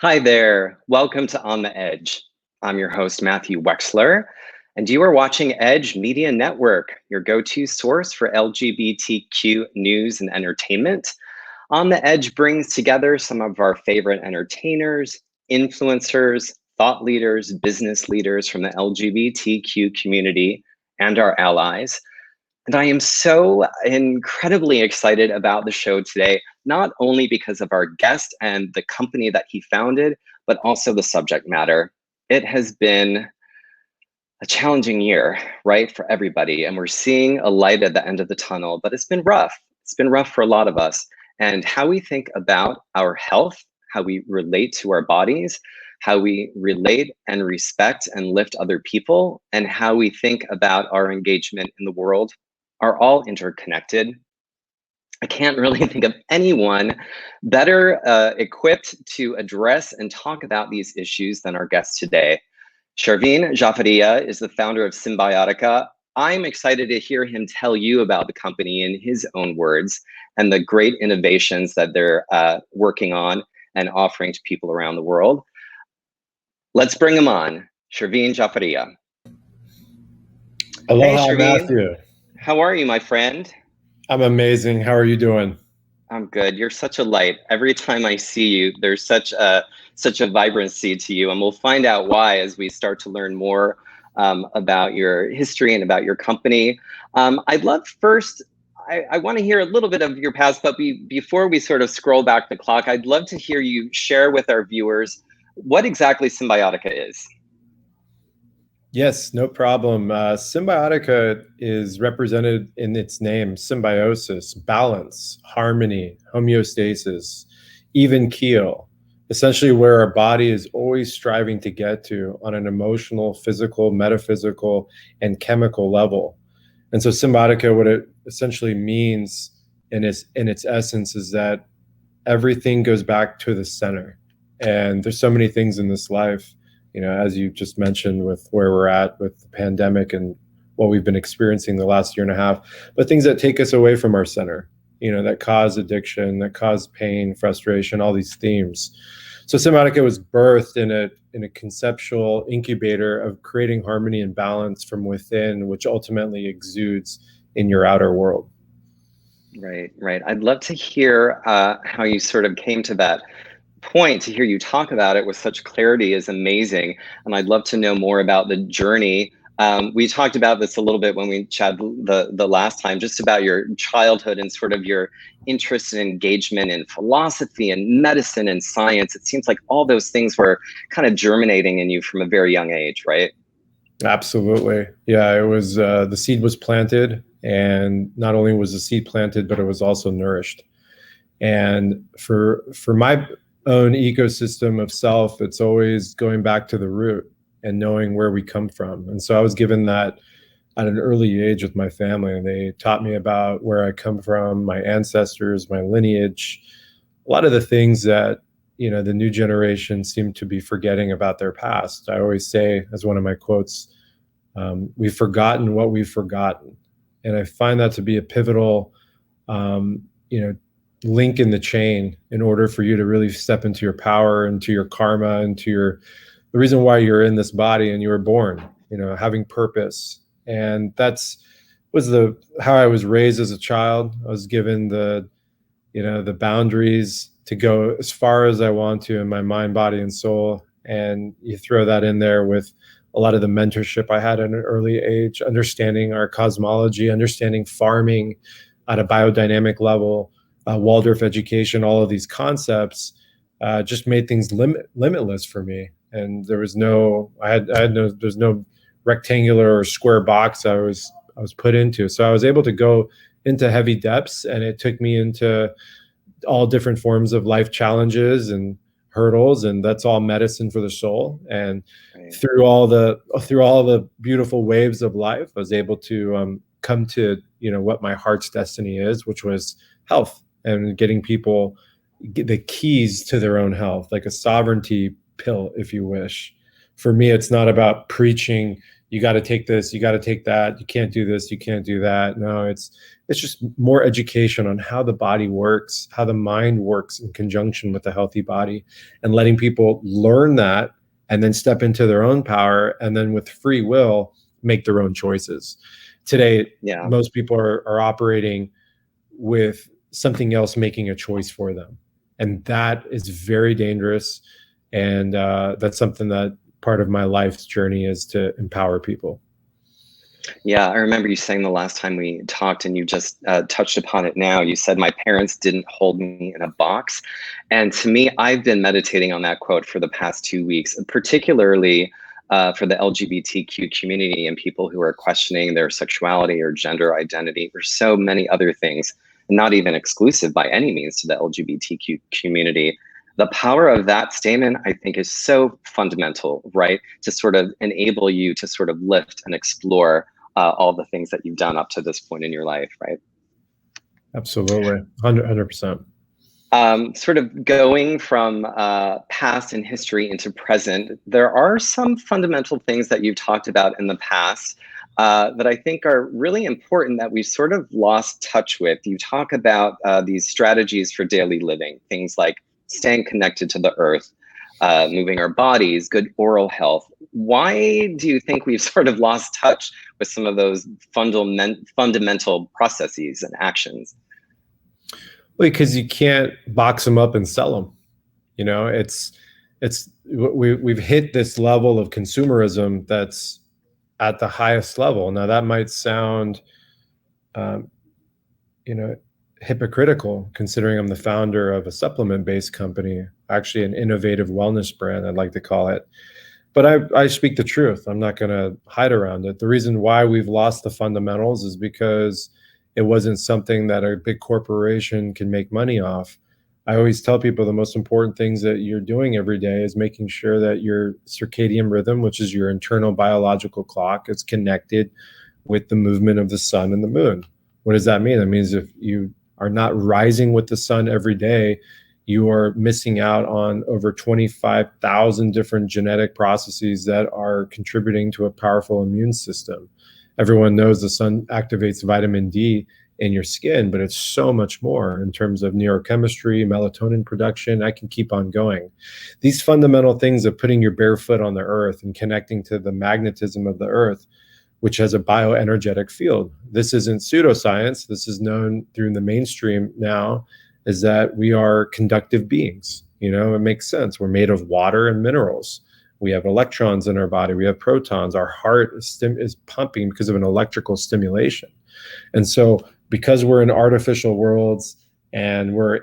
Hi there. Welcome to On the Edge. I'm your host, Matthew Wexler, and you are watching Edge Media Network, your go-to source for LGBTQ news and entertainment. On the Edge brings together some of our favorite entertainers, influencers, thought leaders, business leaders from the LGBTQ community and our allies. And I am so incredibly excited about the show today, not only because of our guest and the company that he founded, but also the subject matter. It has been a challenging year, right, for everybody. And we're seeing a light at the end of the tunnel, but it's been rough. It's been rough for a lot of us. And how we think about our health, how we relate to our bodies, how we relate and respect and lift other people, and how we think about our engagement in the world are all interconnected. I can't really think of anyone better equipped to address and talk about these issues than our guest today. Chervin Jafarieh is the founder of Symbiotica. I'm excited to hear him tell you about the company in his own words and the great innovations that they're working on and offering to people around the world. Let's bring him on, Chervin Jafarieh. Aloha, Hey, Chervin. Matthew. How are you, my friend? I'm amazing. How are you doing? I'm good. You're such a light. Every time I see you, there's such a vibrancy to you, and we'll find out why as we start to learn more about your history and about your company. I'd love first. I want to hear a little bit of your past, but before we sort of scroll back the clock, I'd love to hear you share with our viewers what exactly Symbiotica is. Yes, no problem. Symbiotica is represented in its name: symbiosis, balance, harmony, homeostasis, even keel. Essentially, where our body is always striving to get to on an emotional, physical, metaphysical, and chemical level. And so, Symbiotica, what it essentially means in its essence, is that everything goes back to the center. And there's so many things in this life, as you just mentioned, with where we're at with the pandemic and what we've been experiencing the last year and a half, but things that take us away from our center, that cause addiction, that cause pain, frustration, all these themes. So Symbiotica was birthed in a conceptual incubator of creating harmony and balance from within, which ultimately exudes in your outer world. Right, right. I'd love to hear how you sort of came to that point. To hear you talk about it with such clarity is amazing. And I'd love to know more about the journey. We talked about this a little bit when we chatted the last time, just about your childhood and sort of your interest and engagement in philosophy and medicine and science. It seems like all those things were kind of germinating in you from a very young age, right? Absolutely. Yeah, it was, the seed was planted, and not only was the seed planted, but it was also nourished. And for my own ecosystem of self, it's always going back to the root and knowing where we come from. And so I was given that at an early age with my family, and they taught me about where I come from, my ancestors, my lineage, a lot of the things that the new generation seem to be forgetting about their past. I always say, as one of my quotes, we've forgotten what we've forgotten. And I find that to be a pivotal link in the chain in order for you to really step into your power, into your karma, into the reason why you're in this body and you were born, having purpose. And was how I was raised as a child. I was given the boundaries to go as far as I want to in my mind, body, and soul. And you throw that in there with a lot of the mentorship I had at an early age, understanding our cosmology, understanding farming at a biodynamic level, Waldorf education, all of these concepts just made things limitless for me. And there's no rectangular or square box I was put into. So I was able to go into heavy depths, and it took me into all different forms of life challenges and hurdles, and that's all medicine for the soul. And Right. through all the beautiful waves of life, I was able to come to what my heart's destiny is, which was health, and getting people the keys to their own health, like a sovereignty pill, if you wish. For me, it's not about preaching you got to take this, you got to take that, you can't do this, you can't do that. No, it's just more education on how the body works, how the mind works in conjunction with the healthy body, and letting people learn that and then step into their own power, and then with free will make their own choices. Today, most people are operating with something else making a choice for them, and that is very dangerous. And that's something that part of my life's journey is, to empower people. Yeah, I remember you saying the last time we talked, and you just touched upon it now. You said, my parents didn't hold me in a box. And to me, I've been meditating on that quote for the past 2 weeks, particularly for the LGBTQ community and people who are questioning their sexuality or gender identity, or so many other things, not even exclusive by any means to the LGBTQ community. The power of that statement, I think, is so fundamental, right? To sort of enable you to sort of lift and explore all the things that you've done up to this point in your life, right? Absolutely, 100%. Sort of going from past and history into present, there are some fundamental things that you've talked about in the past that I think are really important that we've sort of lost touch with. You talk about these strategies for daily living, things like staying connected to the earth, moving our bodies, good oral health. Why do you think we've sort of lost touch with some of those fundamental processes and actions? Well, because you can't box them up and sell them. You know, we've hit this level of consumerism that's at the highest level. Now that might sound, hypocritical, considering I'm the founder of a supplement-based company, actually an innovative wellness brand, I'd like to call it. But I speak the truth. I'm not going to hide around it. The reason why we've lost the fundamentals is because it wasn't something that a big corporation can make money off. I always tell people the most important things that you're doing every day is making sure that your circadian rhythm, which is your internal biological clock, is connected with the movement of the sun and the moon. What does that mean? That means if you are not rising with the sun every day, you are missing out on over 25,000 different genetic processes that are contributing to a powerful immune system. Everyone knows the sun activates vitamin D in your skin, but it's so much more in terms of neurochemistry, melatonin production. I can keep on going. These fundamental things of putting your bare foot on the earth and connecting to the magnetism of the earth, which has a bioenergetic field. This isn't pseudoscience. This is known through the mainstream now, is that we are conductive beings. You know, it makes sense. We're made of water and minerals. We have electrons in our body. We have protons. Our heart is pumping because of an electrical stimulation. And so because we're in artificial worlds and we're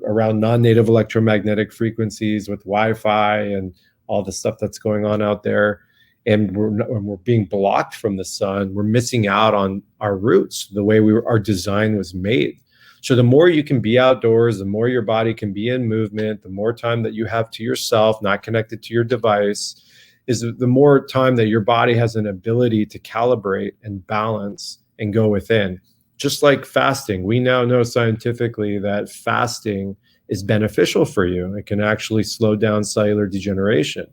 around non-native electromagnetic frequencies with Wi-Fi and all the stuff that's going on out there, and we're being blocked from the sun, we're missing out on our roots, the way our design was made. So the more you can be outdoors, the more your body can be in movement, the more time that you have to yourself, not connected to your device, is the more time that your body has an ability to calibrate and balance and go within. Just like fasting, we now know scientifically that fasting is beneficial for you. It can actually slow down cellular degeneration.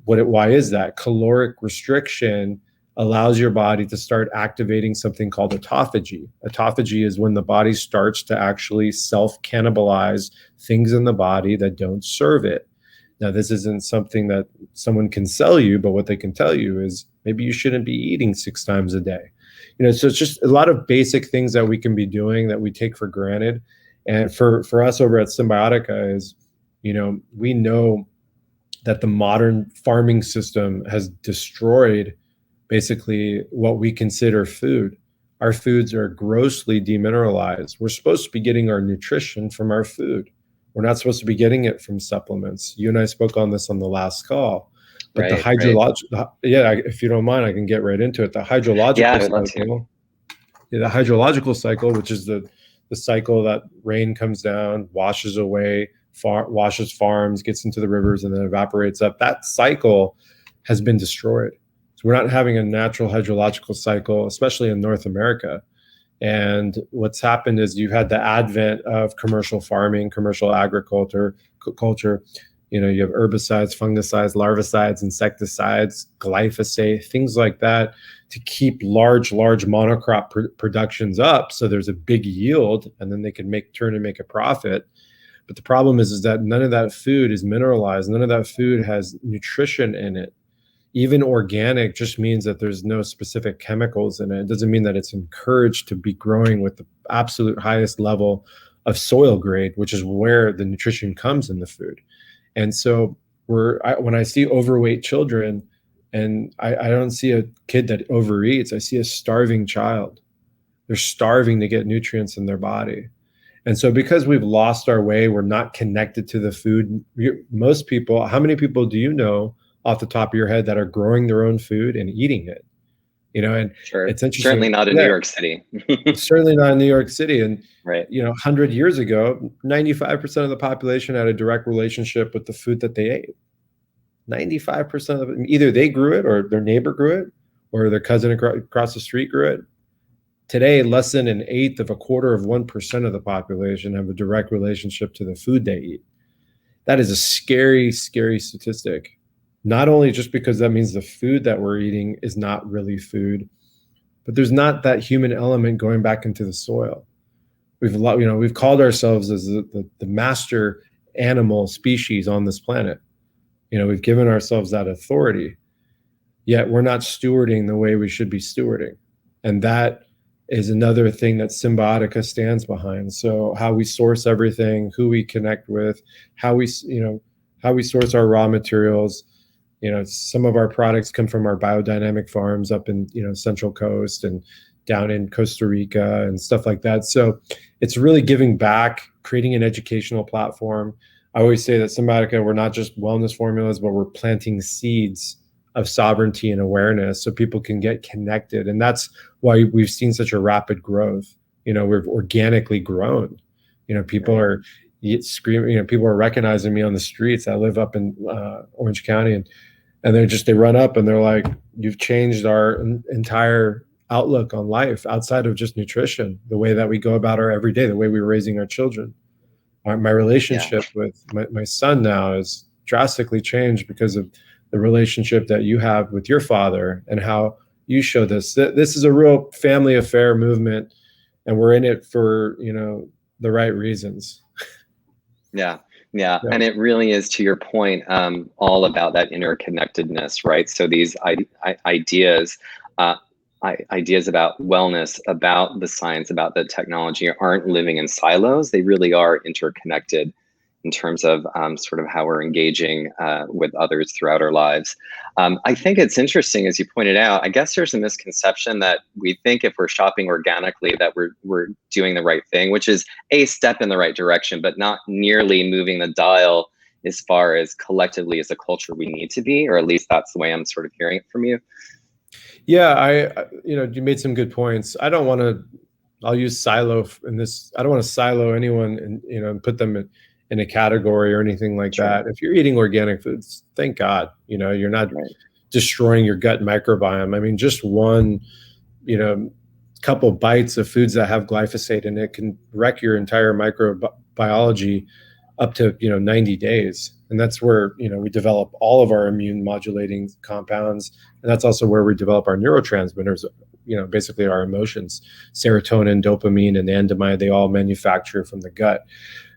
Why is that? Caloric restriction allows your body to start activating something called autophagy. Autophagy is when the body starts to actually self-cannibalize things in the body that don't serve it. Now, this isn't something that someone can sell you, but what they can tell you is maybe you shouldn't be eating 6 times a day. So it's just a lot of basic things that we can be doing that we take for granted. And for us over at Symbiotica is, we know that the modern farming system has destroyed basically what we consider food. Our foods are grossly demineralized. We're supposed to be getting our nutrition from our food. We're not supposed to be getting it from supplements. You and I spoke on this on the last call. But the hydrological, if you don't mind, I can get right into it. The hydrological cycle, the hydrological cycle, which is the cycle that rain comes down, washes away, washes farms, gets into the rivers, and then evaporates up. That cycle has been destroyed. So we're not having a natural hydrological cycle, especially in North America. And what's happened is you've had the advent of commercial farming, commercial agriculture. You have herbicides, fungicides, larvicides, insecticides, glyphosate, things like that to keep large monocrop productions up. So there's a big yield, and then they can turn and make a profit. But the problem is that none of that food is mineralized. None of that food has nutrition in it. Even organic just means that there's no specific chemicals in it. It doesn't mean that it's encouraged to be growing with the absolute highest level of soil grade, which is where the nutrition comes in the food. And so when I see overweight children, and I don't see a kid that overeats, I see a starving child. They're starving to get nutrients in their body. And so because we've lost our way, we're not connected to the food. Most people, how many people do you know off the top of your head that are growing their own food and eating it? And Sure. it's interesting. Certainly not in New York City. Certainly not in New York City. And, right. 100 years ago, 95% of the population had a direct relationship with the food that they ate. 95% of it, either they grew it or their neighbor grew it or their cousin across the street grew it. Today, less than an eighth of a quarter of 1% of the population have a direct relationship to the food they eat. That is a scary, scary statistic. Not only just because that means the food that we're eating is not really food, but there's not that human element going back into the soil. We've called ourselves as the master animal species on this planet. We've given ourselves that authority, yet we're not stewarding the way we should be stewarding. And that is another thing that Symbiotica stands behind. So how we source everything, who we connect with, how we source our raw materials. Some of our products come from our biodynamic farms up in, Central Coast and down in Costa Rica and stuff like that. So it's really giving back, creating an educational platform. I always say that Symbiotica, we're not just wellness formulas, but we're planting seeds of sovereignty and awareness so people can get connected. And that's why we've seen such a rapid growth. We've organically grown. People are screaming, people are recognizing me on the streets. I live up in Orange County, and they run up and they're like, you've changed our entire outlook on life outside of just nutrition, the way that we go about our everyday, the way we're raising our children. My relationship with my son now is drastically changed because of the relationship that you have with your father and how you show this. This is a real family affair movement, and we're in it for, the right reasons. Yeah. And it really is, to your point, all about that interconnectedness, right? So these ideas about wellness, about the science, about the technology aren't living in silos. They really are interconnected in terms of sort of how we're engaging with others throughout our lives. I think it's interesting, as you pointed out, I guess there's a misconception that we think if we're shopping organically that we're doing the right thing, which is a step in the right direction, but not nearly moving the dial as far as collectively as a culture we need to be, or at least that's the way I'm sort of hearing it from you. Yeah, you made some good points. I'll use silo in this. I don't want to silo anyone and put them in a category or anything like that. If you're eating organic foods, thank God, you're not destroying your gut microbiome. I mean, just one, couple bites of foods that have glyphosate in it can wreck your entire microbiology up to, 90 days. And that's where, we develop all of our immune modulating compounds. And that's also where we develop our neurotransmitters, basically our emotions, serotonin, dopamine, and anandamide, they all manufacture from the gut.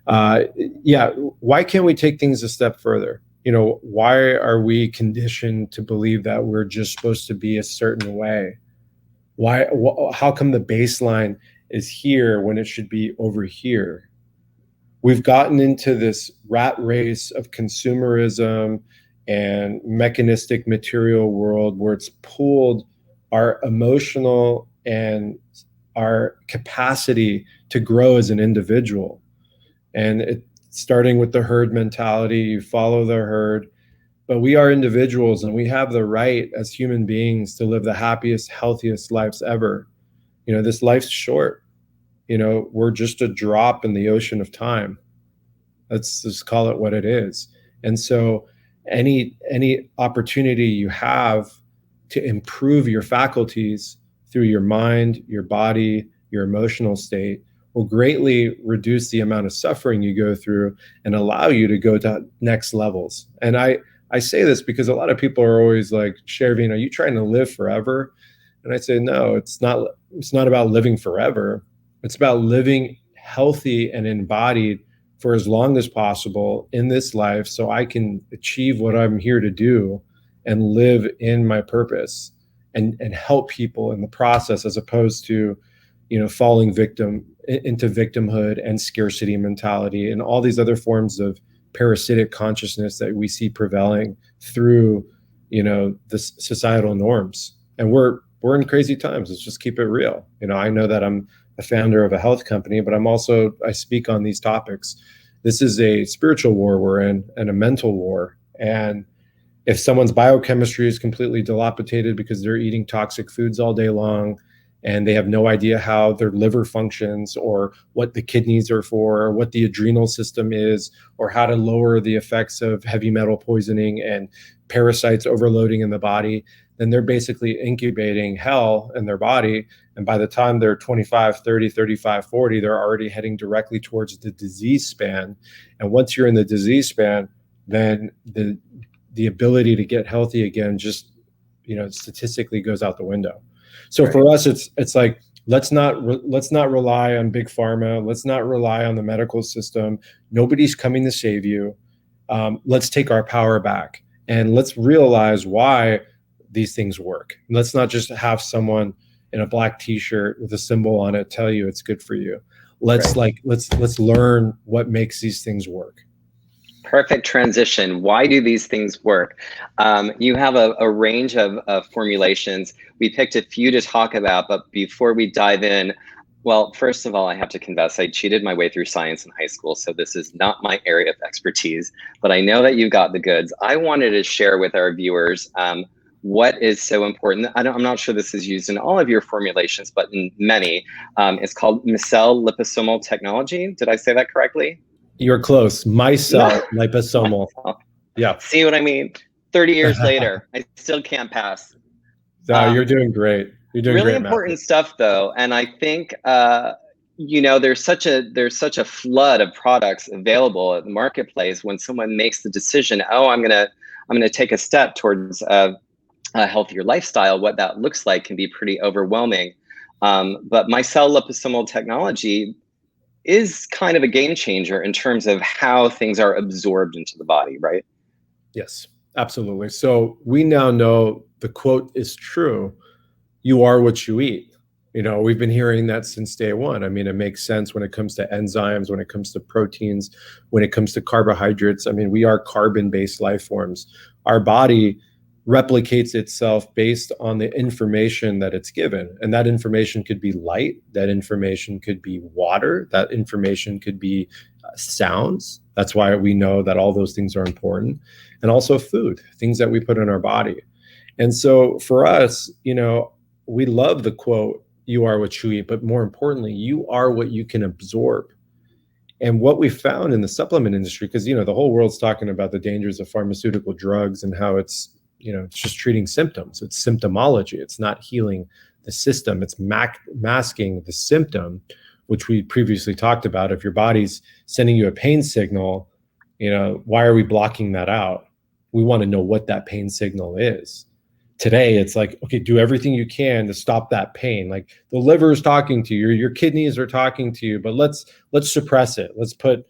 Why can't we take things a step further? Why are we conditioned to believe that we're just supposed to be a certain way? How come the baseline is here when it should be over here? We've gotten into this rat race of consumerism and mechanistic material world where it's pulled our emotional and our capacity to grow as an individual. And starting with the herd mentality, you follow the herd, but we are individuals and we have the right as human beings to live the happiest, healthiest lives ever. This life's short. We're just a drop in the ocean of time. Let's just call it what it is. And so any opportunity you have to improve your faculties through your mind, your body, your emotional state, will greatly reduce the amount of suffering you go through and allow you to go to next levels. And I say this because a lot of people are always like, Chervin, are you trying to live forever? And I say, no, it's not about living forever. It's about living healthy and embodied for as long as possible in this life so I can achieve what I'm here to do and live in my purpose and help people in the process, as opposed to, falling victim into victimhood and scarcity mentality and all these other forms of parasitic consciousness that we see prevailing through, the societal norms. And we're in crazy times. Let's just keep it real. I know that I'm a founder of a health company, but I speak on these topics. This is a spiritual war we're in and a mental war. And if someone's biochemistry is completely dilapidated because they're eating toxic foods all day long and they have no idea how their liver functions or what the kidneys are for, or what the adrenal system is, or how to lower the effects of heavy metal poisoning and parasites overloading in the body, then they're basically incubating hell in their body. And by the time they're 25, 30, 35, 40, they're already heading directly towards the disease span. And once you're in the disease span, then the ability to get healthy again just, statistically goes out the window. So for us, it's like, let's not rely on big pharma. Let's not rely on the medical system. Nobody's coming to save you. Let's take our power back and let's realize why these things work. Let's not just have someone in a black t-shirt with a symbol on it tell you it's good for you. Let's learn what makes these things work. Perfect transition. Why do these things work? You have a range of formulations. We picked a few to talk about, but before we dive in, well, first of all, I have to confess, I cheated my way through science in high school, so this is not my area of expertise, but I know that you got the goods. I wanted to share with our viewers what is so important. I'm not sure this is used in all of your formulations, but in many. It's called micelle liposomal technology. Did I say that correctly? You're close. Micelle liposomal. Yeah. See what I mean? 30 years later, I still can't pass. No, you're doing great. You're doing really great, important Matthew. stuff, though, and I think there's such a flood of products available at the marketplace. When someone makes the decision, oh, I'm gonna take a step towards a healthier lifestyle, what that looks like can be pretty overwhelming. But micelle liposomal technology is kind of a game changer in terms of how things are absorbed into the body, right? Yes, absolutely. So we now know the quote is true. You are what you eat. We've been hearing that since day one. I mean, it makes sense when it comes to enzymes, when it comes to proteins, when it comes to carbohydrates. I mean, we are carbon-based life forms. Our body replicates itself based on the information that it's given. And that information could be light, that information could be water, that information could be sounds. That's why we know that all those things are important. And also food, things that we put in our body. And so for us, we love the quote, you are what you eat, but more importantly, you are what you can absorb. And what we found in the supplement industry, because, the whole world's talking about the dangers of pharmaceutical drugs and how it's just treating symptoms. It's symptomology. It's not healing the system. It's masking the symptom, which we previously talked about. If your body's sending you a pain signal, why are we blocking that out? We want to know what that pain signal is. Today, it's like, okay, do everything you can to stop that pain. Like the liver is talking to you, your kidneys are talking to you, but let's suppress it. Let's put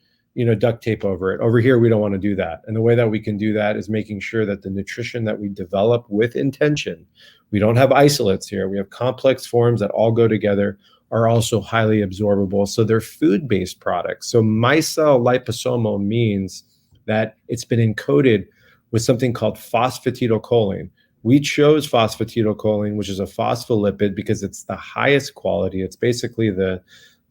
duct tape over it. Over here, we don't want to do that. And the way that we can do that is making sure that the nutrition that we develop with intention, we don't have isolates here. We have complex forms that all go together, are also highly absorbable. So they're food-based products. So micelle liposomal means that it's been encoded with something called phosphatidylcholine. We chose phosphatidylcholine, which is a phospholipid, because it's the highest quality. It's basically the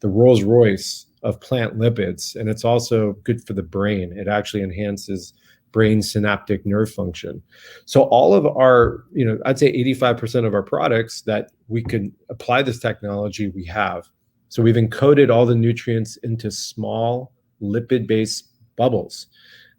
Rolls Royce of plant lipids, and it's also good for the brain. It actually enhances brain synaptic nerve function. So all of our, I'd say 85% of our products that we can apply this technology, we have. So we've encoded all the nutrients into small lipid-based bubbles.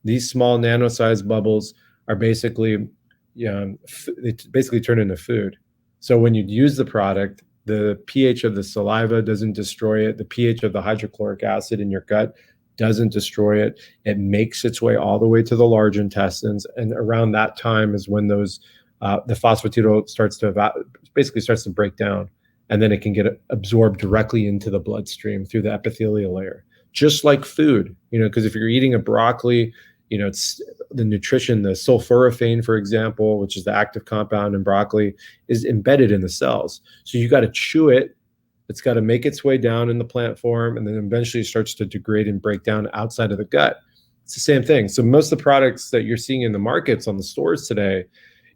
These small nano-sized bubbles are basically, they basically turn into food. So when you use the product, The pH of the saliva doesn't destroy it. The pH of the hydrochloric acid in your gut doesn't destroy it. It makes its way all the way to the large intestines. And around that time is when those the phosphatidylate basically starts to break down. And then it can get absorbed directly into the bloodstream through the epithelial layer, just like food, because if you're eating a broccoli, it's the nutrition, the sulforaphane, for example, which is the active compound in broccoli, is embedded in the cells. So you got to chew it. It's got to make its way down in the plant form, and then eventually it starts to degrade and break down outside of the gut. It's the same thing. So most of the products that you're seeing in the markets on the stores today,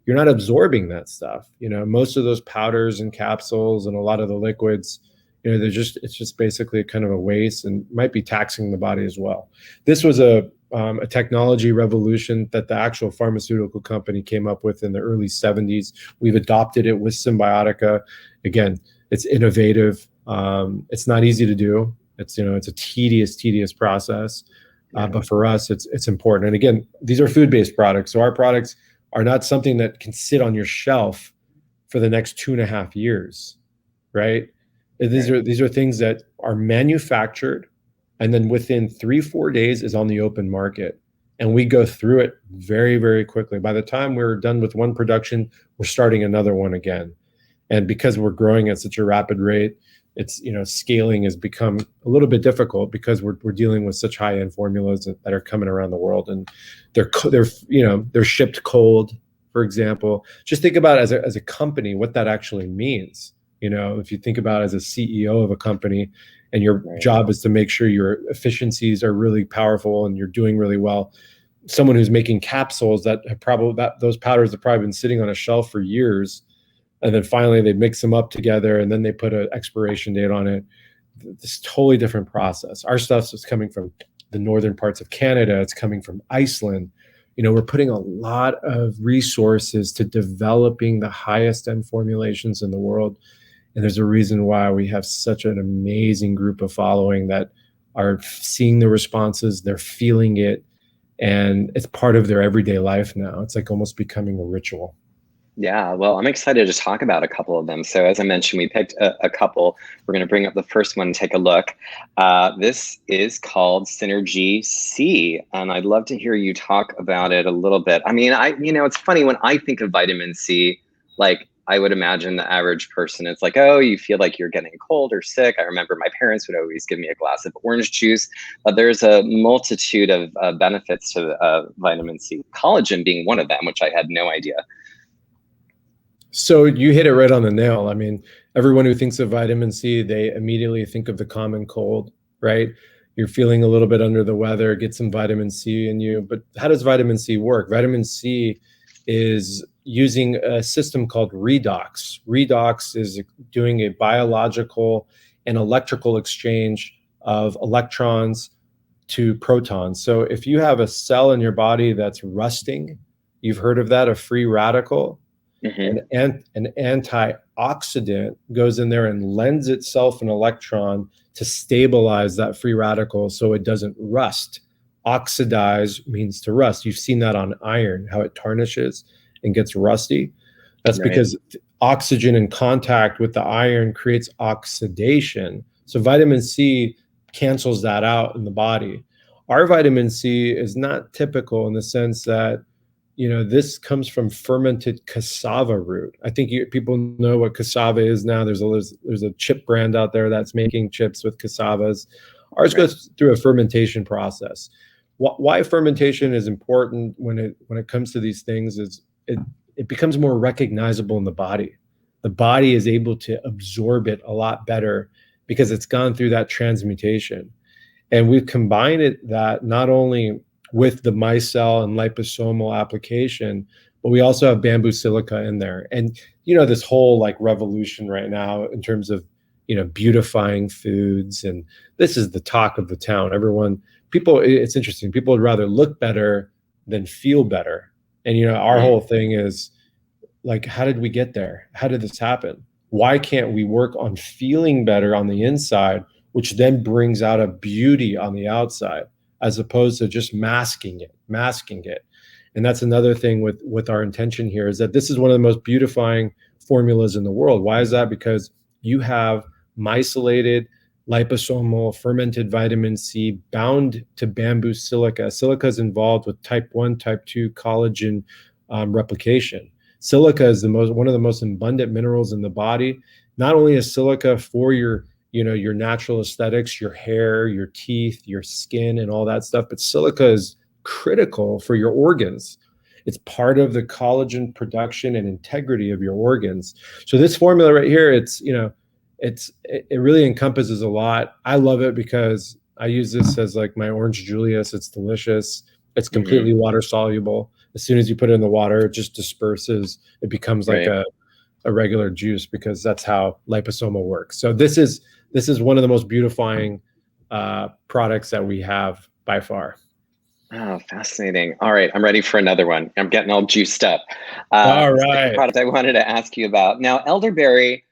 you're not absorbing that stuff. Most of those powders and capsules and a lot of the liquids, it's just basically kind of a waste and might be taxing the body as well. This was a technology revolution that the actual pharmaceutical company came up with in the early 70s. We've adopted it with Symbiotica. Again, it's innovative. It's not easy to do. It's a tedious process. But for us, it's important. And again, these are food-based products. So our products are not something that can sit on your shelf for the next 2.5 years, right? These are things that are manufactured, and then within 3-4 days is on the open market. And we go through it very, very quickly. By the time we're done with one production, we're starting another one again. And because we're growing at such a rapid rate, it's scaling has become a little bit difficult because we're dealing with such high-end formulas that are coming around the world, and they're shipped cold, for example. Just think about it as a company, what that actually means. If you think about it as a CEO of a company, and your job is to make sure your efficiencies are really powerful and you're doing really well. Someone who's making capsules those powders have probably been sitting on a shelf for years. And then finally they mix them up together and then they put an expiration date on it. This totally different process. Our stuff is coming from the northern parts of Canada. It's coming from Iceland. We're putting a lot of resources to developing the highest end formulations in the world. And there's a reason why we have such an amazing group of following that are seeing the responses, they're feeling it, and it's part of their everyday life now. It's like almost becoming a ritual. Yeah, well, I'm excited to talk about a couple of them. So as I mentioned, we picked a couple. We're going to bring up the first one and take a look. This is called Synergy C, and I'd love to hear you talk about it a little bit. I mean, it's funny when I think of vitamin C, like I would imagine the average person, it's like, oh, you feel like you're getting cold or sick. I remember my parents would always give me a glass of orange juice. But there's a multitude of benefits to vitamin C, collagen being one of them, which I had no idea. So you hit it right on the nail. I mean, everyone who thinks of vitamin C, they immediately think of the common cold, right? You're feeling a little bit under the weather, get some vitamin C in you. But how does vitamin C work? Vitamin C is using a system called redox. Redox is doing a biological and electrical exchange of electrons to protons. So if you have a cell in your body that's rusting, you've heard of that, a free radical. Mm-hmm. An antioxidant goes in there and lends itself an electron to stabilize that free radical so it doesn't rust. Oxidize means to rust. You've seen that on iron, how it tarnishes and gets rusty. That's right. Because oxygen in contact with the iron creates oxidation. So vitamin C cancels that out in the body. Our vitamin C is not typical in the sense that this comes from fermented cassava root. I think people know what cassava is now. There's a chip brand out there that's making chips with cassavas. Ours goes through a fermentation process. Why fermentation is important when it comes to these things is it becomes more recognizable in the body. The body is able to absorb it a lot better because it's gone through that transmutation. And we've combined that not only with the micelle and liposomal application, but we also have bamboo silica in there. And this whole revolution right now in terms of beautifying foods, and this is the talk of the town. It's interesting. People would rather look better than feel better. And our whole thing is how did we get there? How did this happen? Why can't we work on feeling better on the inside, which then brings out a beauty on the outside, as opposed to just masking it. And that's another thing with our intention here, is that this is one of the most beautifying formulas in the world. Why is that? Because you have mycelated liposomal fermented vitamin C bound to bamboo silica. Silica is involved with type 1, type 2 collagen replication. Silica is one of the most abundant minerals in the body. Not only is silica for your natural aesthetics, your hair, your teeth, your skin, and all that stuff, but silica is critical for your organs. It's part of the collagen production and integrity of your organs. So this formula right here, it really encompasses a lot. I love it because I use this as like my orange Julius. It's delicious. It's completely water soluble. As soon as you put it in the water, it just disperses. It becomes like a regular juice, because that's how liposomal works. So this is one of the most beautifying products that we have by far. Oh, fascinating. All right, I'm ready for another one. I'm getting all juiced up. All right. Second product I wanted to ask you about. Now, elderberry,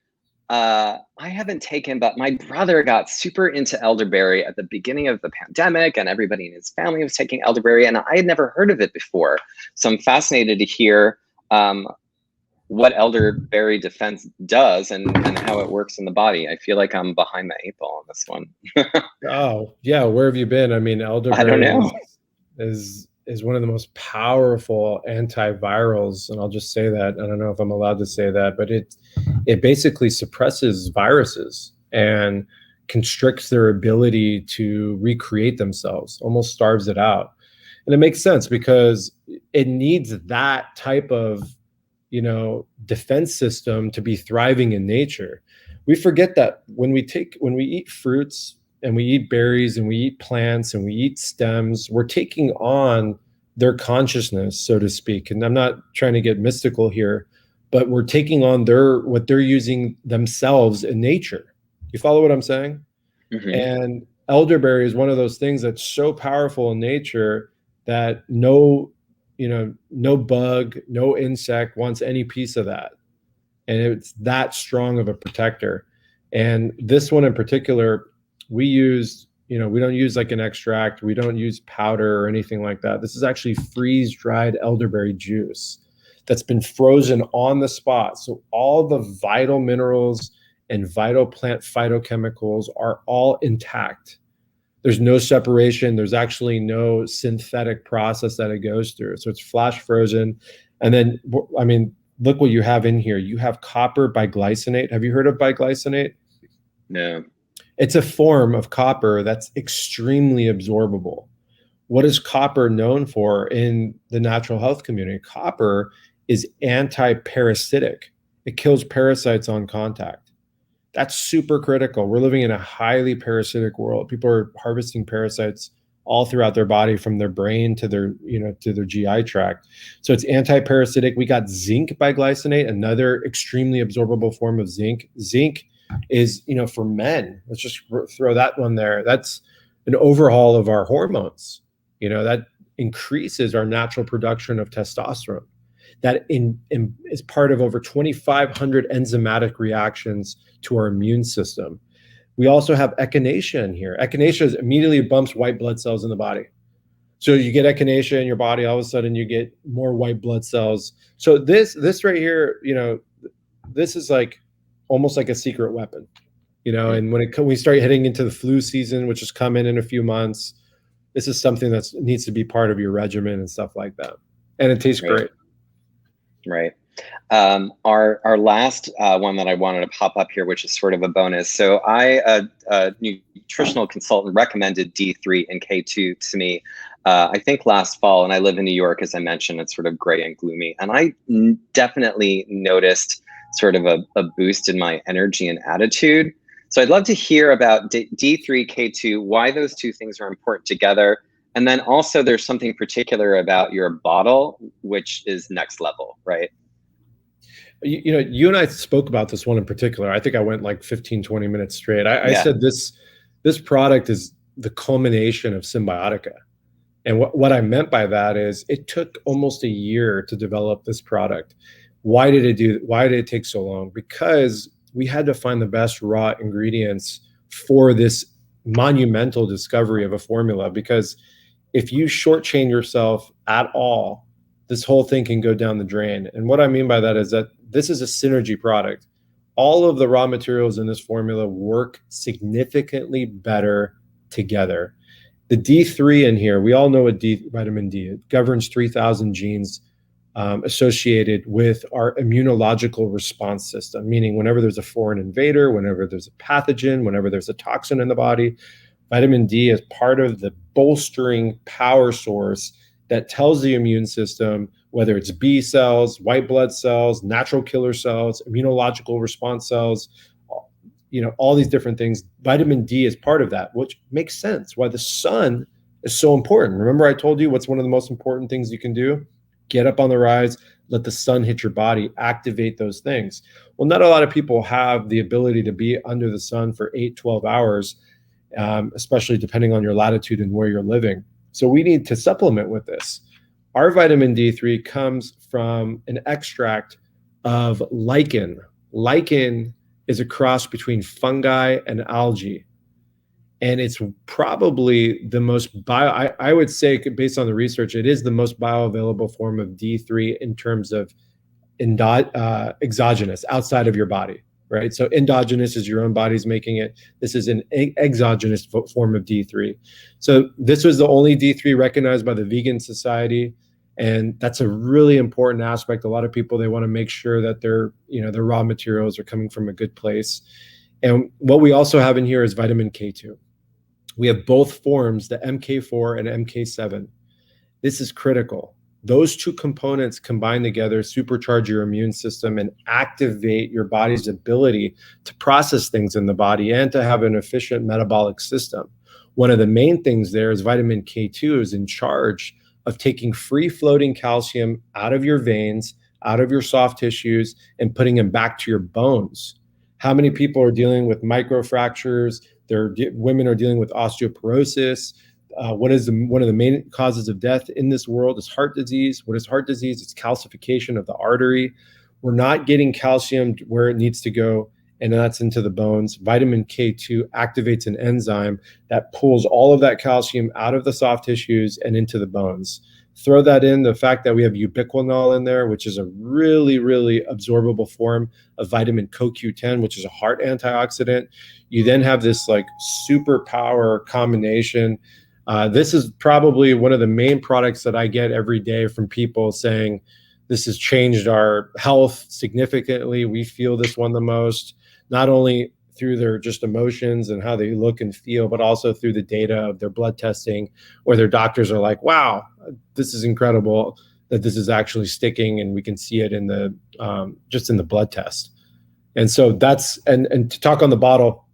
I haven't taken, but my brother got super into elderberry at the beginning of the pandemic, and everybody in his family was taking elderberry, and I had never heard of it before. So I'm fascinated to hear what elderberry defense does and how it works in the body. I feel like I'm behind the 8 ball on this one. Oh, yeah. Where have you been? I mean, elderberry I don't know. is one of the most powerful antivirals, and I'll just say that. I don't know if I'm allowed to say that, but it basically suppresses viruses and constricts their ability to recreate themselves, almost starves it out. And it makes sense because it needs that type of defense system to be thriving in nature. We forget that when we eat fruits and we eat berries and we eat plants and we eat stems, we're taking on their consciousness, so to speak. And I'm not trying to get mystical here, but we're taking on what they're using themselves in nature. You follow what I'm saying? And elderberry is one of those things that's so powerful in nature that no bug, no insect wants any piece of that. And it's that strong of a protector. And this one in particular, we don't use like an extract. We don't use powder or anything like that. This is actually freeze-dried elderberry juice that's been frozen on the spot. So all the vital minerals and vital plant phytochemicals are all intact. There's no separation. There's actually no synthetic process that it goes through. So it's flash frozen. And then, I mean, look what you have in here. You have copper biglycinate. Have you heard of biglycinate? No. It's a form of copper that's extremely absorbable. What is copper known for in the natural health community? Copper is anti-parasitic. It kills parasites on contact. That's super critical. We're living in a highly parasitic world. People are harvesting parasites all throughout their body, from their brain to their GI tract. So it's anti-parasitic. We got zinc biglycinate, another extremely absorbable form of zinc. Zinc is, for men, let's just throw that one there. That's an overhaul of our hormones. That increases our natural production of testosterone. That is part of over 2,500 enzymatic reactions to our immune system. We also have echinacea in here. Echinacea immediately bumps white blood cells in the body. So you get echinacea in your body, all of a sudden you get more white blood cells. So this right here, this is like almost like a secret weapon, and when we start heading into the flu season, which is coming in a few months, this is something that needs to be part of your regimen and stuff like that. And it tastes great. Right. Our last one that I wanted to pop up here, which is sort of a bonus. So a nutritional consultant recommended D3 and K2 to me, I think last fall, and I live in New York, as I mentioned. It's sort of gray and gloomy. And I definitely noticed sort of a boost in my energy and attitude. So I'd love to hear about D3, K2, why those two things are important together. And then also there's something particular about your bottle, which is next level, right? You and I spoke about this one in particular. I think I went like 15, 20 minutes straight. I said this product is the culmination of Symbiotica. And what I meant by that is it took almost a year to develop this product. Why did it take so long? Because we had to find the best raw ingredients for this monumental discovery of a formula. Because if you shortchange yourself at all, this whole thing can go down the drain. And what I mean by that is that this is a synergy product. all of the raw materials in this formula work significantly better together. The D3 in here, we all know what vitamin D, it governs 3,000 genes associated with our immunological response system, meaning whenever there's a foreign invader, whenever there's a pathogen, whenever there's a toxin in the body, vitamin D is part of the bolstering power source that tells the immune system, whether it's B cells, white blood cells, natural killer cells, immunological response cells, all these different things. Vitamin D is part of that, which makes sense why the sun is so important. Remember I told you what's one of the most important things you can do? Get up on the rise, let the sun hit your body, activate those things. Well, not a lot of people have the ability to be under the sun for 8, 12 hours, especially depending on your latitude and where you're living. So we need to supplement with this. Our vitamin D3 comes from an extract of lichen. Lichen is a cross between fungi and algae. And it's probably the most I would say, based on the research, it is the most bioavailable form of D3 in terms of exogenous, outside of your body, right? So endogenous is your own body's making it. This is an exogenous form of D3. So this was the only D3 recognized by the Vegan Society. And that's a really important aspect. A lot of people, they want to make sure that their raw materials are coming from a good place. And what we also have in here is vitamin K2. We have both forms, the MK4 and MK7. This is critical. Those two components combined together supercharge your immune system and activate your body's ability to process things in the body and to have an efficient metabolic system. One of the main things there is vitamin K2 is in charge of taking free-floating calcium out of your veins, out of your soft tissues, and putting them back to your bones. How many people are dealing with microfractures? Women are dealing with osteoporosis. One of the main causes of death in this world is heart disease. What is heart disease? It's calcification of the artery. We're not getting calcium where it needs to go, and that's into the bones. Vitamin K2 activates an enzyme that pulls all of that calcium out of the soft tissues and into the bones. Throw that in, the fact that we have ubiquinol in there, which is a really, really absorbable form of vitamin CoQ10, which is a heart antioxidant. You then have this like superpower combination. This is probably one of the main products that I get every day from people saying, this has changed our health significantly. We feel this one the most, not only through their just emotions and how they look and feel, but also through the data of their blood testing, where their doctors are like, wow, this is incredible that this is actually sticking, and we can see it in the just in the blood test. And so that's, and to talk on the bottle,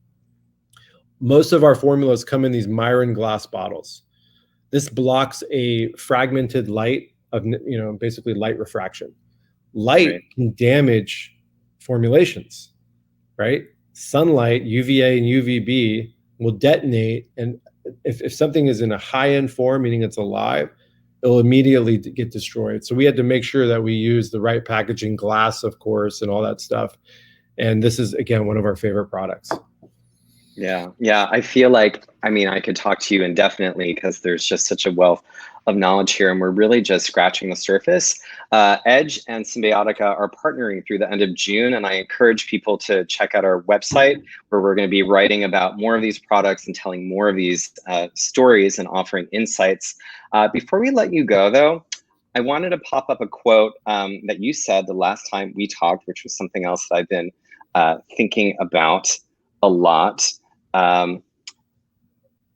most of our formulas come in these Myron glass bottles. This blocks a fragmented light of, basically light refraction. Light can damage formulations, right? Sunlight, UVA and UVB, will detonate, and if something is in a high-end form, meaning it's alive, it'll immediately get destroyed. So we had to make sure that we use the right packaging, glass, of course, and all that stuff. And this is, again, one of our favorite products. Yeah. I feel like, I could talk to you indefinitely because there's just such a wealth of knowledge here, and we're really just scratching the surface. Edge and Symbiotica are partnering through the end of June, and I encourage people to check out our website, where we're going to be writing about more of these products and telling more of these stories and offering insights. Before we let you go, though, I wanted to pop up a quote that you said the last time we talked, which was something else that I've been thinking about a lot.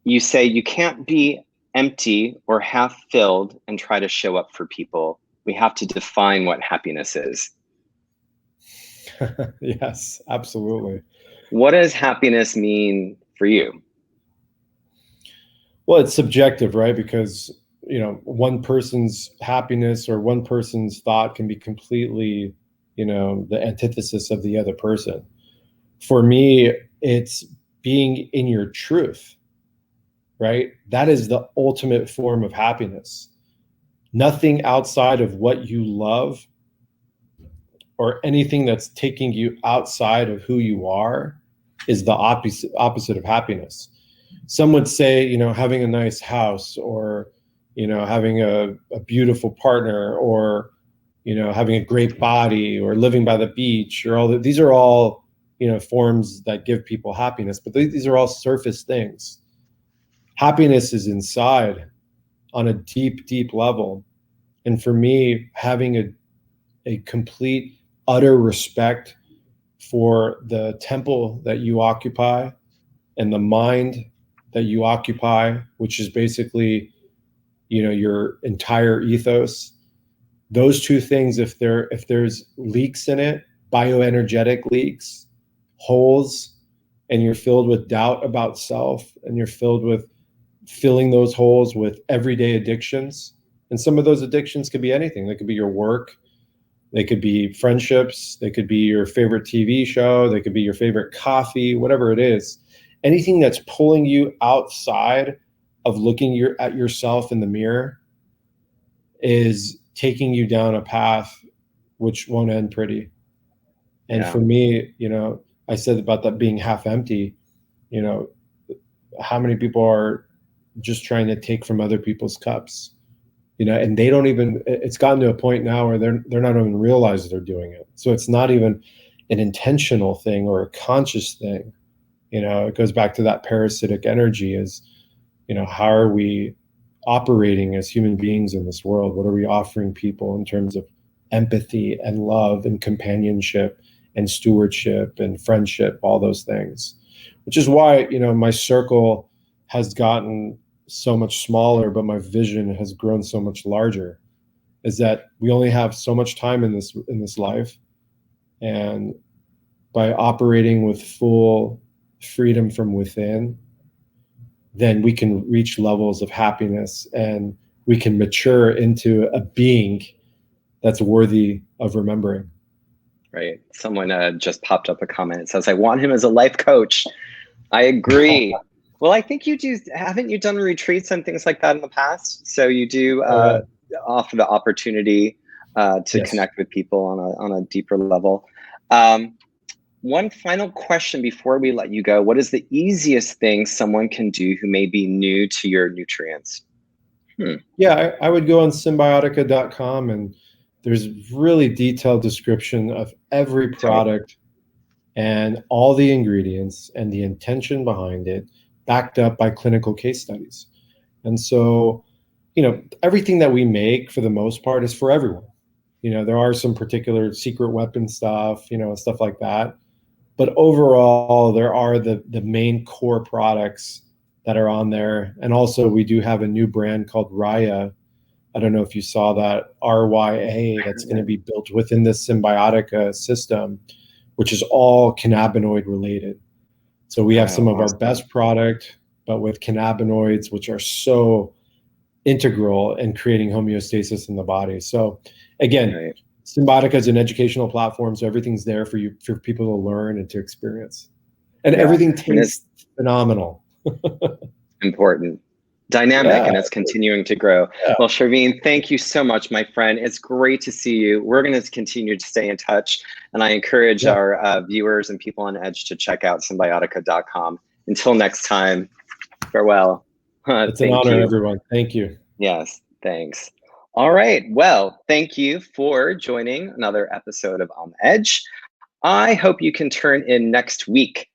You say you can't be empty or half filled and try to show up for people. We have to define what happiness is. Yes, absolutely. What does happiness mean for you? Well, it's subjective, right? Because, one person's happiness or one person's thought can be completely, the antithesis of the other person. For me, it's being in your truth, right? That is the ultimate form of happiness. Nothing outside of what you love or anything that's taking you outside of who you are is the opposite of happiness. Some would say, having a nice house, or, having a beautiful partner, or, having a great body, or living by the beach, or these are all forms that give people happiness, but these are all surface things. Happiness is inside on a deep, deep level. And for me, having a complete, utter respect for the temple that you occupy and the mind that you occupy, which is basically, your entire ethos. Those two things, if there's leaks in it, bioenergetic leaks, holes, and you're filled with doubt about self, and you're filled with filling those holes with everyday addictions. And some of those addictions could be anything. They could be your work, they could be friendships, they could be your favorite TV show, they could be your favorite coffee, whatever it is. Anything that's pulling you outside of looking at yourself in the mirror is taking you down a path which won't end pretty. And for me, I said about that being half empty, how many people are just trying to take from other people's cups, and they don't even, it's gotten to a point now where they're not even realize they're doing it. So it's not even an intentional thing or a conscious thing. It goes back to that parasitic energy is, how are we operating as human beings in this world? What are we offering people in terms of empathy and love and companionship and stewardship and friendship, all those things, which is why, my circle has gotten so much smaller, but my vision has grown so much larger, is that we only have so much time in this life. And by operating with full freedom from within, then we can reach levels of happiness and we can mature into a being that's worthy of remembering. Right. Someone just popped up a comment. It says, I want him as a life coach. I agree. Well, I think you do. Haven't you done retreats and things like that in the past? So you do offer the opportunity to connect with people on a deeper level. One final question before we let you go. What is the easiest thing someone can do who may be new to your nutrients? Yeah, I would go on Symbiotica.com, and there's really detailed description of every product and all the ingredients and the intention behind it, backed up by clinical case studies. And so, everything that we make for the most part is for everyone. There are some particular secret weapon stuff, stuff like that. But overall, there are the main core products that are on there. And also we do have a new brand called Raya. I don't know if you saw that, RYA, that's going to be built within the Symbiotica system, which is all cannabinoid related. So we have some of our best product, but with cannabinoids, which are so integral in creating homeostasis in the body. So again, Symbiotica is an educational platform, so everything's there for people to learn and to experience. And everything tastes phenomenal. Important. Dynamic, and it's continuing to grow. Well, Chervin, thank you so much, my friend. It's great to see you. We're going to continue to stay in touch, and I encourage our viewers and people on Edge to check out Symbiotica.com. Until next time, farewell. It's an honor, everyone. Thank you. Yes, thanks. All right. Well, thank you for joining another episode of On the Edge. I hope you can turn in next week,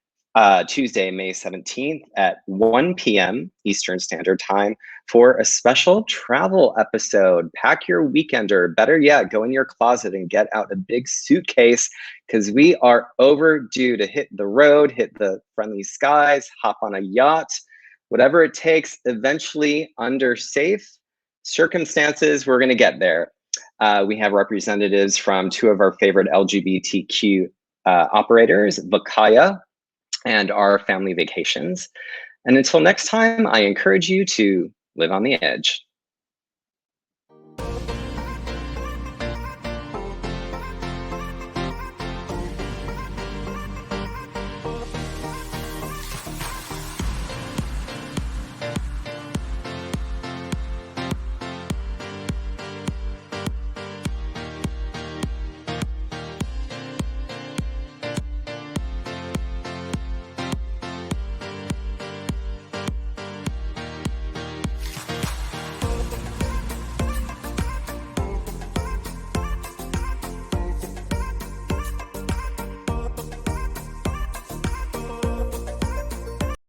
Tuesday, May 17th at 1 p.m. Eastern Standard Time for a special travel episode. Pack your weekender. Better yet, go in your closet and get out a big suitcase, because we are overdue to hit the road, hit the friendly skies, hop on a yacht, whatever it takes, eventually under safe circumstances. We're going to get there. We have representatives from two of our favorite LGBTQ operators, Vakaya and Our Family Vacations. And until next time, I encourage you to live on the edge.